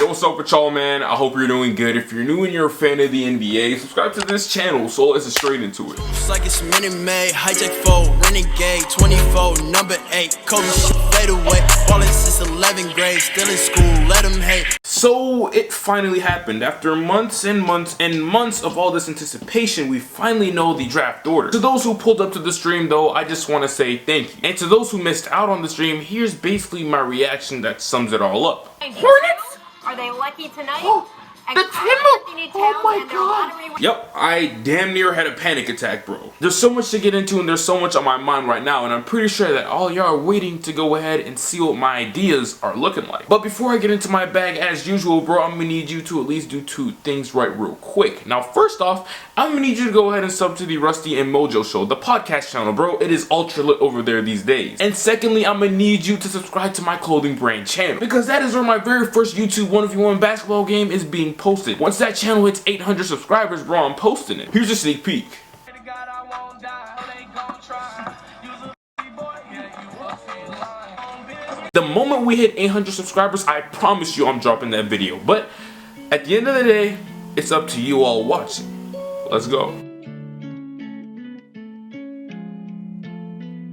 Yo, what's up with y'all, man? I hope you're doing good. If you're new and you're a fan of the NBA, subscribe to this channel, so let's get straight into it. It's like it's Minute Maid, hijack 4, renegade, 24, number 8, Kobe shit fade away, ballin' since 11th grade, still in school, let them hate. So it finally happened. After months and months and months of all this anticipation, we finally know the draft order. To those who pulled up to the stream though, I just want to say thank you. And to those who missed out on the stream, here's basically my reaction that sums it all up. Hornets? Are they lucky tonight? Oh, the Timberwolves! Oh my god! Yep, I damn near had a panic attack, bro. There's so much to get into and there's so much on my mind right now, and I'm pretty sure that all y'all are waiting to go ahead and see what my ideas are looking like. But before I get into my bag, as usual, bro, I'm gonna need you to at least do two things right real quick. Now, first off, I'm gonna need you to go ahead and sub to the Rusty and Mojo Show, the podcast channel, bro. It is ultra lit over there these days. And secondly, I'm gonna need you to subscribe to my clothing brand channel, because that is where my very first YouTube 1v1 basketball game is being posted. Once that channel hits 800 subscribers, bro, I'm posting it. Here's a sneak peek. The moment we hit 800 subscribers, I promise you I'm dropping that video. But at the end of the day, it's up to you all watching. Let's go.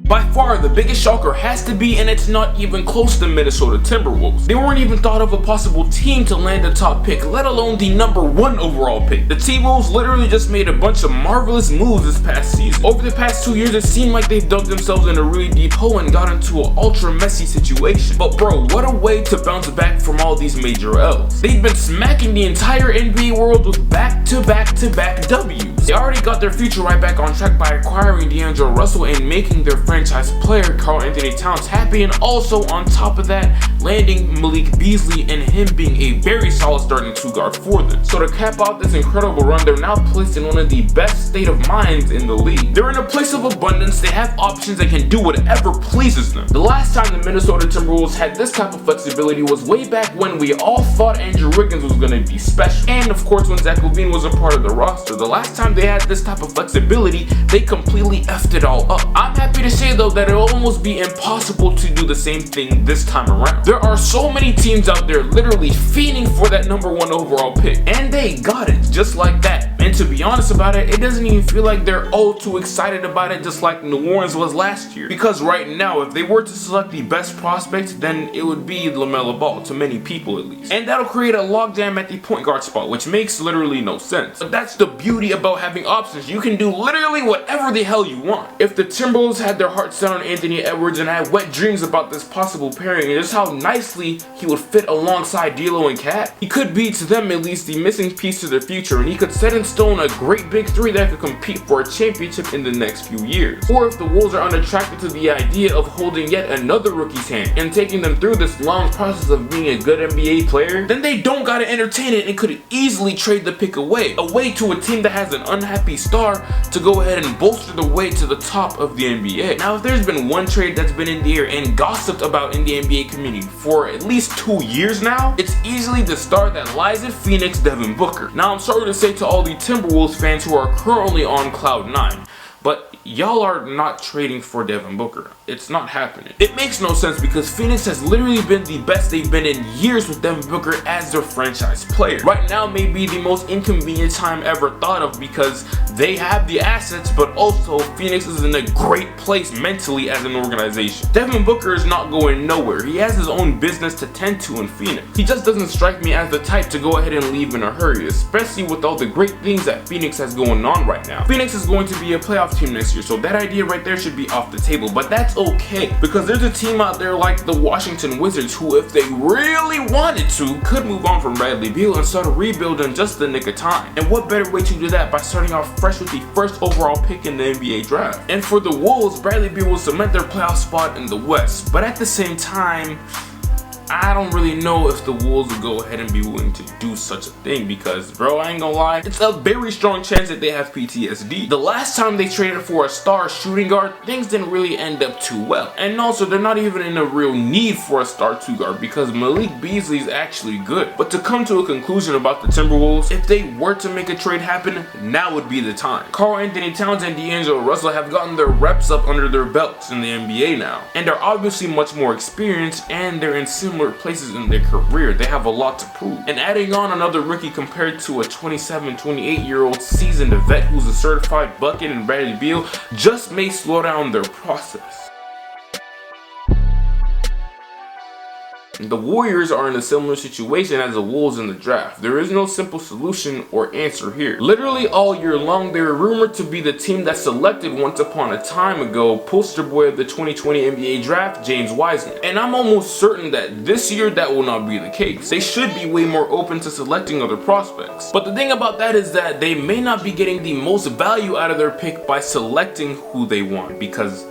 By far, the biggest shocker has to be, and it's not even close, to Minnesota Timberwolves. They weren't even thought of a possible team to land a top pick, let alone the #1 overall pick. The T-Wolves literally just made a bunch of marvelous moves this past season. Over the past 2 years, it seemed like they've dug themselves in a really deep hole and got into an ultra messy situation. But bro, what a way to bounce back from all these major L's. They've been smacking the entire NBA world with back-to-back-to-back W's. They already got their future right back on track by acquiring D'Angelo Russell and making their franchise player Karl Anthony Towns happy, and also on top of that, landing Malik Beasley and him being a very solid starting two guard for them. So to cap out this incredible run, they're now placed in one of the best state of minds in the league. They're in a place of abundance, they have options, and can do whatever pleases them. The last time the Minnesota Timberwolves had this type of flexibility was way back when we all thought Andrew Wiggins was going to be special. And of course when Zach LaVine was a part of the roster. The last time they had this type of flexibility, they completely effed it all up. I'm happy to say though that it'll almost be impossible to do the same thing this time around. There are so many teams out there literally fiending for that #1 overall pick, and they got it just like that. And to be honest about it, it doesn't even feel like they're all too excited about it, just like New Orleans was last year. Because right now, if they were to select the best prospect, then it would be LaMelo Ball, to many people at least. And that'll create a logjam at the point guard spot, which makes literally no sense. But that's the beauty about having options. You can do literally whatever the hell you want. If the Timberwolves had their heart set on Anthony Edwards and had wet dreams about this possible pairing and just how nicely he would fit alongside D'Lo and Cat, he could be, to them at least, the missing piece to their future, and he could set in stone a great big three that could compete for a championship in the next few years. Or if the Wolves are unattracted to the idea of holding yet another rookie's hand and taking them through this long process of being a good NBA player, then they don't gotta entertain it and could easily trade the pick away to a team that has an unhappy star to go ahead and bolster the way to the top of the NBA. Now, if there's been one trade that's been in the air and gossiped about in the NBA community for at least 2 years now, it's easily the star that lies in Phoenix, Devin Booker. Now, I'm sorry to say to all the Timberwolves fans who are currently on cloud 9, but y'all are not trading for Devin Booker. It's not happening. It makes no sense because Phoenix has literally been the best they've been in years with Devin Booker as their franchise player. Right now may be the most inconvenient time ever thought of because they have the assets, but also Phoenix is in a great place mentally as an organization. Devin Booker is not going nowhere. He has his own business to tend to in Phoenix. He just doesn't strike me as the type to go ahead and leave in a hurry, especially with all the great things that Phoenix has going on right now. Phoenix is going to be a playoff team next year, so that idea right there should be off the table, but that's okay because there's a team out there like the Washington Wizards who, if they really wanted to, could move on from Bradley Beal and start a rebuild in just the nick of time. And what better way to do that by starting off fresh with the first overall pick in the NBA draft? And for the Wolves, Bradley Beal will cement their playoff spot in the West, but at the same time, I don't really know if the Wolves will go ahead and be willing to do such a thing because, bro, I ain't gonna lie, it's a very strong chance that they have PTSD. The last time they traded for a star shooting guard, things didn't really end up too well. And also, they're not even in a real need for a star two guard because Malik Beasley is actually good. But to come to a conclusion about the Timberwolves, if they were to make a trade happen, now would be the time. Karl Anthony Towns and D'Angelo Russell have gotten their reps up under their belts in the NBA now, and are obviously much more experienced, and they're in similar similar places in their career. They have a lot to prove. And adding on another rookie compared to a 27, 28-year-old seasoned vet who's a certified bucket and Bradley Beal just may slow down their process. The Warriors are in a similar situation as the Wolves in the draft. There is no simple solution or answer here. Literally all year long, they were rumored to be the team that selected once upon a time ago poster boy of the 2020 NBA draft, James Wiseman. And I'm almost certain that this year that will not be the case. They should be way more open to selecting other prospects. But the thing about that is that they may not be getting the most value out of their pick by selecting who they want, because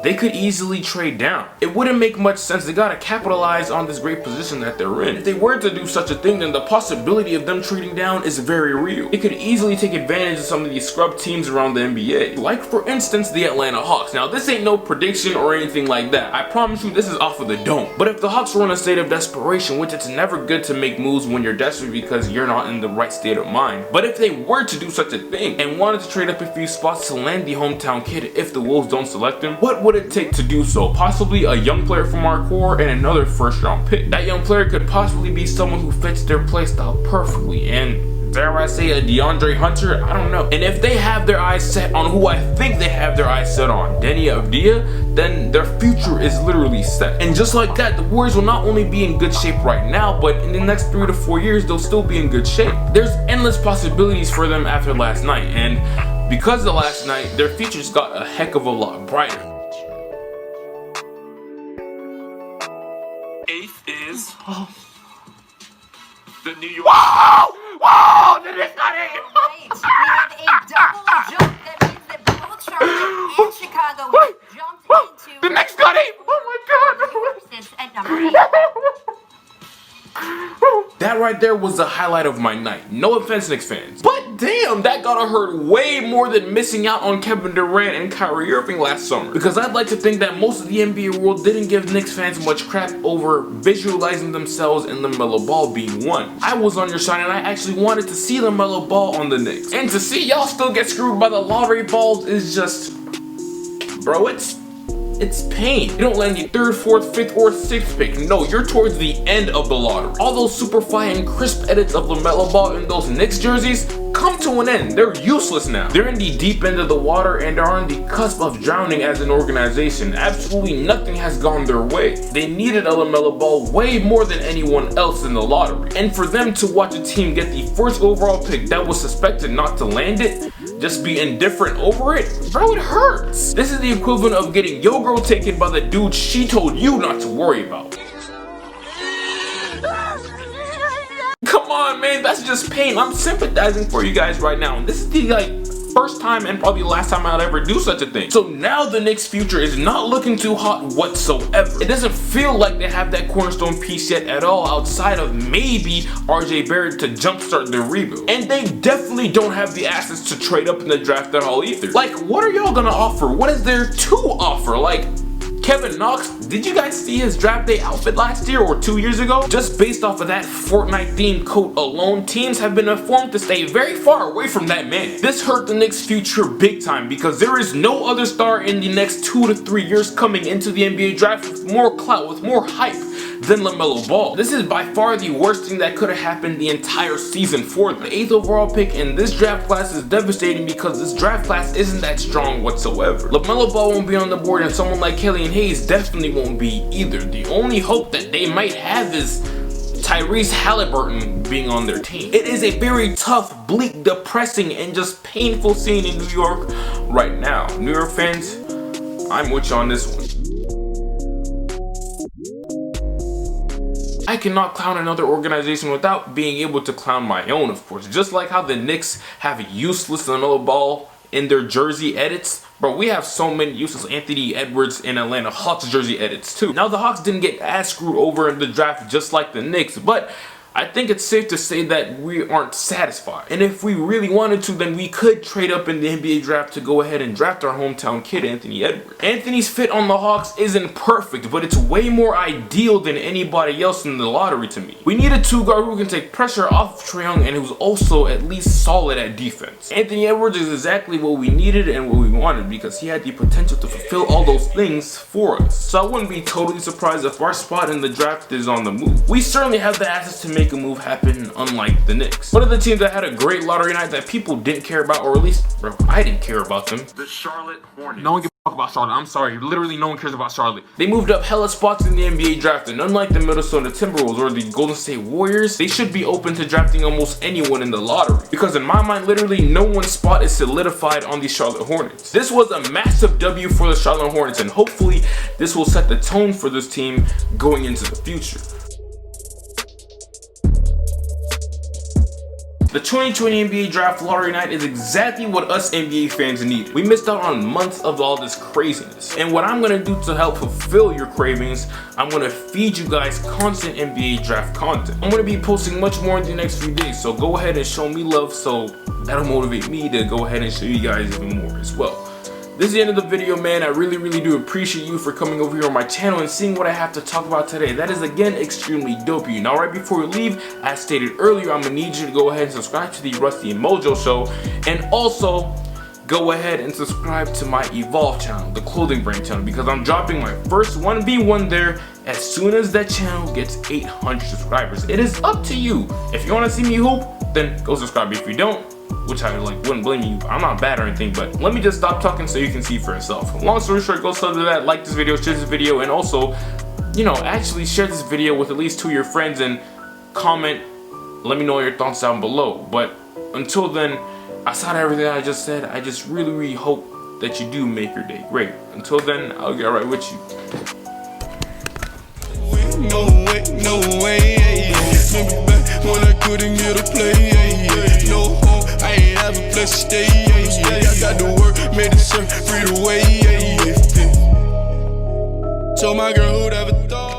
they could easily trade down. It wouldn't make much sense. They gotta capitalize on this great position that they're in. If they were to do such a thing, then the possibility of them trading down is very real. They could easily take advantage of some of these scrub teams around the NBA. Like for instance, the Atlanta Hawks. Now this ain't no prediction or anything like that. I promise you this is off of the dome. But if the Hawks were in a state of desperation, which it's never good to make moves when you're desperate because you're not in the right state of mind. But if they were to do such a thing and wanted to trade up a few spots to land the hometown kid if the Wolves don't select him, what would it take to do so? Possibly a young player from our core and another first round pick. That young player could possibly be someone who fits their playstyle perfectly, and dare I say a DeAndre Hunter? I don't know. And if they have their eyes set on who I think they have their eyes set on, Deni Avdija, then their future is literally set. And just like that, the Warriors will not only be in good shape right now, but in the next 3 to 4 years, they'll still be in good shape. There's endless possibilities for them after last night, and because of last night, their futures got a heck of a lot brighter. Eighth is the New York. Whoa! The Knicks got it! Right. We have a double jump. That means that both Charlotte and Chicago have jumped into The Knicks got it! Oh my god! Versus at number 8. That right there was the highlight of my night. No offense, Knicks fans. But damn, that gotta hurt way more than missing out on Kevin Durant and Kyrie Irving last summer. Because I'd like to think that most of the NBA world didn't give Knicks fans much crap over visualizing themselves in LaMelo Ball being one. I was on your side and I actually wanted to see LaMelo Ball on the Knicks. And to see y'all still get screwed by the lottery balls is just... bro, it's pain. You don't land the 3rd, 4th, 5th, or 6th pick. No, you're towards the end of the lottery. All those super fly and crisp edits of LaMelo Ball in those Knicks jerseys come to an end. They're useless now. They're in the deep end of the water and are on the cusp of drowning as an organization. Absolutely nothing has gone their way. They needed a LaMelo Ball way more than anyone else in the lottery. And for them to watch a team get the 1st overall pick that was suspected not to land it, just be indifferent over it, bro, it hurts. This is the equivalent of getting your girl taken by the dude she told you not to worry about. Come on, man, that's just pain. I'm sympathizing for you guys right now. And this is the first time and probably last time I'll ever do such a thing. So now the Knicks' future is not looking too hot whatsoever. It doesn't feel like they have that cornerstone piece yet at all, outside of maybe RJ Barrett to jumpstart their rebuild. And they definitely don't have the assets to trade up in the draft at all either. Like, what are y'all gonna offer? What is there to offer? Like, Kevin Knox, did you guys see his draft day outfit last year or 2 years ago? Just based off of that Fortnite themed coat alone, teams have been informed to stay very far away from that man. This hurt the Knicks' future big time because there is no other star in the next 2 to 3 years coming into the NBA draft with more clout, with more hype than LaMelo Ball. This is by far the worst thing that could have happened the entire season for them. The 8th overall pick in this draft class is devastating because this draft class isn't that strong whatsoever. LaMelo Ball won't be on the board and someone like Killian Hayes definitely won't be either. The only hope that they might have is Tyrese Halliburton being on their team. It is a very tough, bleak, depressing, and just painful scene in New York right now. New York fans, I'm with you on this one. I cannot clown another organization without being able to clown my own, of course. Just like how the Knicks have useless LaMelo Ball in their jersey edits, but we have so many useless Anthony Edwards and Atlanta Hawks jersey edits too. Now the Hawks didn't get as screwed over in the draft just like the Knicks, but I think it's safe to say that we aren't satisfied. And if we really wanted to, then we could trade up in the NBA draft to go ahead and draft our hometown kid, Anthony Edwards. Anthony's fit on the Hawks isn't perfect, but it's way more ideal than anybody else in the lottery to me. We need a two-guard who can take pressure off of Trae Young and who's also at least solid at defense. Anthony Edwards is exactly what we needed and what we wanted because he had the potential to fulfill all those things for us. So I wouldn't be totally surprised if our spot in the draft is on the move. We certainly have the assets to make a move happen, unlike the Knicks. One of the teams that had a great lottery night that people didn't care about, or at least, bro, I didn't care about them. The Charlotte Hornets. No one gives a fuck about Charlotte. I'm sorry. Literally no one cares about Charlotte. They moved up hella spots in the NBA draft, and unlike the Minnesota Timberwolves or the Golden State Warriors, they should be open to drafting almost anyone in the lottery. Because in my mind, literally no one's spot is solidified on the Charlotte Hornets. This was a massive W for the Charlotte Hornets, and hopefully this will set the tone for this team going into the future. The 2020 NBA Draft Lottery Night is exactly what us NBA fans need. We missed out on months of all this craziness. And what I'm gonna do to help fulfill your cravings, I'm gonna feed you guys constant NBA draft content. I'm gonna be posting much more in the next few days, so go ahead and show me love, so that'll motivate me to go ahead and show you guys even more as well. This is the end of the video, man. I really do appreciate you for coming over here on my channel and seeing what I have to talk about today. That is, again, extremely dope of you. Now, right before we leave, as stated earlier, I'm going to need you to go ahead and subscribe to the Rusty and Mojo Show. And also, go ahead and subscribe to my Evolve channel, the clothing brand channel, because I'm dropping my first 1v1 there as soon as that channel gets 800 subscribers. It is up to you. If you want to see me hoop, then go subscribe. If you don't, which I wouldn't blame you. I'm not bad or anything, but let me just stop talking so you can see for yourself. Long story short, go sub to that, like this video, share this video, and also, actually share this video with at least 2 of your friends and comment. Let me know your thoughts down below. But until then, outside of everything I just said, I just really hope that you do make your day great. Until then, I'll get right with you. No way, remember back when I couldn't get a play, no home, I ain't have a place to stay, I got to work, made it serve, free the way, told my girl who'd ever thought.